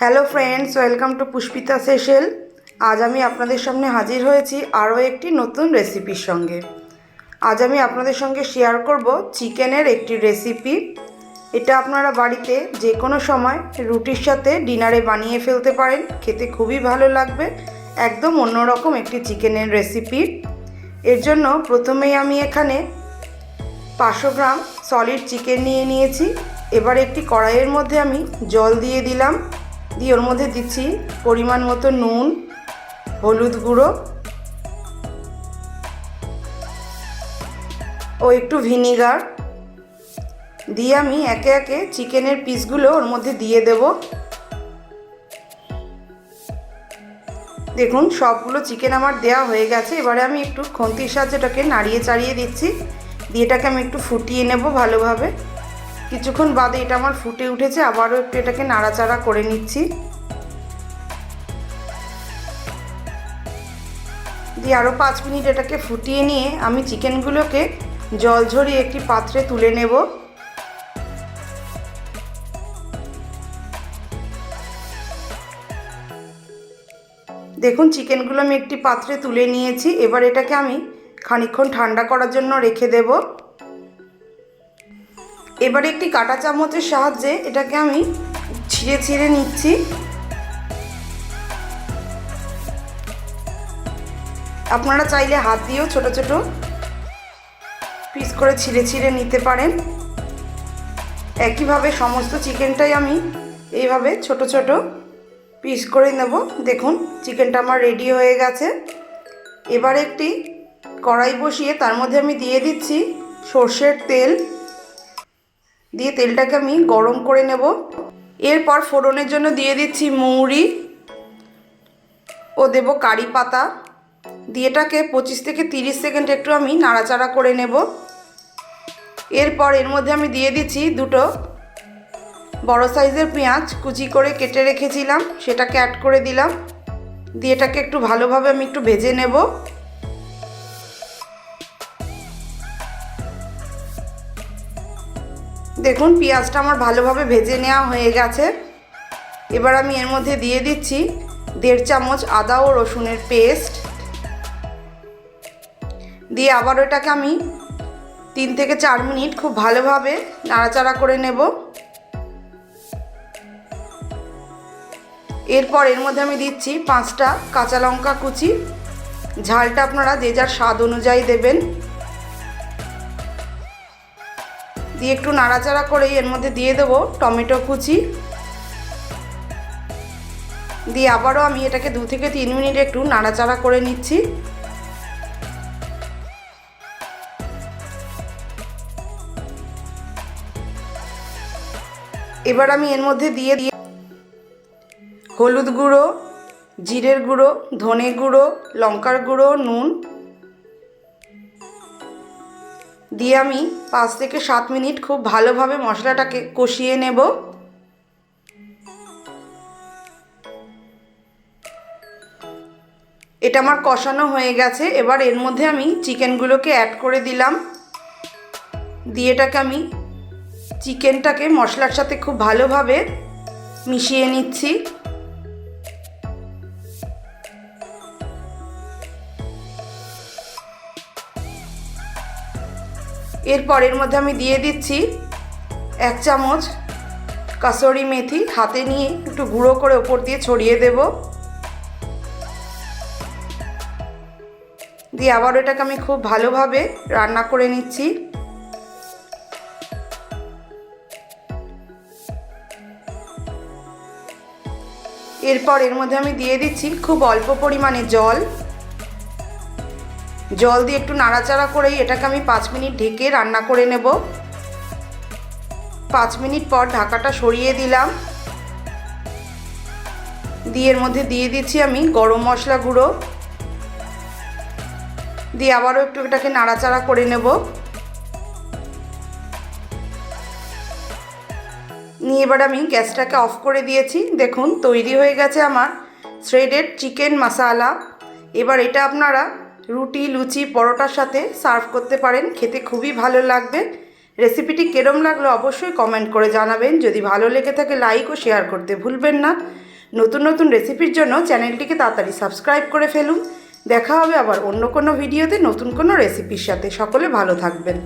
Hello friends, welcome to Pushpita's হেসেল। আজ আমি আপনাদের সামনে হাজির হয়েছি আরও একটি নতুন রেসিপির সঙ্গে। আজ আমি আপনাদের সঙ্গে শেয়ার করব চিকেনের একটি রেসিপি। এটা আপনারা বাড়িতে যে কোনো সময় রুটির সাথে ডিনারে বানিয়ে ফেলতে পারেন, খেতে খুবই ভালো লাগবে। একদম অন্যরকম একটি চিকেনের রেসিপি। এর জন্য প্রথমেই আমি এখানে 500 গ্রাম সলিড চিকেন নিয়ে নিয়েছি। এবার একটি কড়াইয়ের মধ্যে আমি জল দিয়ে দিলাম, দিয়ে ওর মধ্যে দিচ্ছি পরিমাণ মতো নুন, হলুদ গুঁড়ো ও একটু ভিনিগার দিয়ে আমি একে একে চিকেনের পিসগুলো ওর মধ্যে দিয়ে দেব। দেখুন, সবগুলো চিকেন আমার দেয়া হয়ে গেছে। এবারে আমি একটু খুন্তির সাহায্যে এটাকে নাড়িয়ে চাড়িয়ে দিচ্ছি, দিয়ে এটাকে আমি একটু ফুটিয়ে নেব ভালোভাবে। কিছুক্ষণ বাদে এটা আমার ফুটে উঠেছে, আবারও একটু এটাকে নাড়াচাড়া করে নিচ্ছি, দিয়ে আরও 5 মিনিট এটাকে ফুটিয়ে নিয়ে আমি চিকেনগুলোকে জল ঝরিয়ে একটি পাত্রে তুলে নেব। দেখুন, চিকেনগুলো আমি একটি পাত্রে তুলে নিয়েছি। এবার এটাকে আমি খানিকক্ষণ ঠান্ডা করার জন্য রেখে দেব। এবার একটি কাঁটা চামচের সাহায্যে এটাকে আমি ছিঁড়ে ছিঁড়ে নিচ্ছি। আপনারা চাইলে হাত দিয়েও ছোট ছোট পিস করে ছিঁড়ে ছিঁড়ে নিতে পারেন। একইভাবে সমস্ত চিকেনটাই আমি এইভাবে ছোট ছোট পিস করে নেব। দেখুন, চিকেনটা আমার রেডি হয়ে গেছে। এবার একটি কড়াই বসিয়ে তার মধ্যে আমি দিয়ে দিচ্ছি সর্ষের তেল, দিয়ে তেলটাকে আমি গরম করে নেব। এরপর ফোড়নের জন্য দিয়ে দিচ্ছি মৌরি ও দেব কারি পাতা, দিয়ে এটাকে 25 থেকে 30 সেকেন্ড একটু আমি নাড়াচাড়া করে নেব। এরপর এর মধ্যে আমি দিয়ে দিচ্ছি দুটো বড় সাইজের পেঁয়াজ কুচি করে কেটে রেখেছিলাম, সেটাকে অ্যাড করে দিলাম, দিয়ে এটাকে একটু ভালোভাবে আমি একটু ভেজে নেব। দেখুন, পেঁয়াজটা আমার ভালোভাবে ভেজে নেওয়া হয়ে গেছে। এবার আমি এর মধ্যে দিয়ে দিচ্ছি 1.5 চামচ আদা ও রসুনের পেস্ট, দিয়ে আবার এটাকে আমি 3 থেকে 4 মিনিট খুব ভালোভাবে নাড়াচাড়া করে নেব। এরপর এর মধ্যে আমি দিচ্ছি 5টা কাঁচা লঙ্কা কুচি, ঝালটা আপনারা যে যার স্বাদ অনুযায়ী দেবেন। দিয়ে একটু নাড়াচাড়া করে এর মধ্যে দিয়ে দেবো টমেটো কুচি, দিয়ে আবারও আমি এটাকে 2 থেকে 3 মিনিট একটু নাড়াচাড়া করে নিচ্ছি। এবার আমি এর মধ্যে দিয়ে হলুদ গুঁড়ো, জিরের গুঁড়ো, ধনে গুঁড়ো, লঙ্কার গুঁড়ো, নুন দিয়ে আমি 5 থেকে 7 মিনিট খুব ভালোভাবে মশলাটাকে কষিয়ে নেব। এটা আমার কষানো হয়ে গেছে। এবার এর মধ্যে আমি চিকেনগুলোকে অ্যাড করে দিলাম, দিয়ে এটাকে আমি চিকেনটাকে মশলার সাথে খুব ভালোভাবে মিশিয়ে নিচ্ছি। এরপর এর মধ্যে আমি দিয়ে দিচ্ছি 1 চামচ কাসুরি মেথি, হাতে নিয়ে একটু গুঁড়ো করে ওপর দিয়ে ছড়িয়ে দেব, দিয়ে আবার এটাকে আমি খুব ভালোভাবে রান্না করে নিচ্ছি। এরপর এর মধ্যে আমি দিয়ে দিচ্ছি খুব অল্প পরিমাণে জল দিয়ে একটু নাড়াচাড়া করেই এটাকে আমি 5 মিনিট ঢেকে রান্না করে নেব। 5 মিনিট পর ঢাকাটা সরিয়ে দিলাম, দিয়ে এর মধ্যে দিয়ে দিচ্ছি আমি গরম মশলা গুঁড়ো, দিয়ে আবারও একটু এটাকে নাড়াচাড়া করে নেব। নিয়ে এবার আমি গ্যাসটাকে অফ করে দিয়েছি। দেখুন, তৈরি হয়ে গেছে আমার শ্রেডেড চিকেন মশালা। এবার এটা আপনারা রুটি, লুচি, পরোটার সাথে সার্ভ করতে পারেন, খেতে খুবই ভালো লাগবে। রেসিপিটি কেরম লাগলো অবশ্যই কমেন্ট করে জানাবেন। যদি ভালো লেগে থাকে লাইক ও শেয়ার করতে ভুলবেন না। নতুন নতুন রেসিপির জন্য চ্যানেলটিকে তাড়াতাড়ি সাবস্ক্রাইব করে ফেলুন। দেখা হবে আবার অন্য কোনো ভিডিওতে নতুন কোনো রেসিপির সাথে। সকলে ভালো থাকবেন।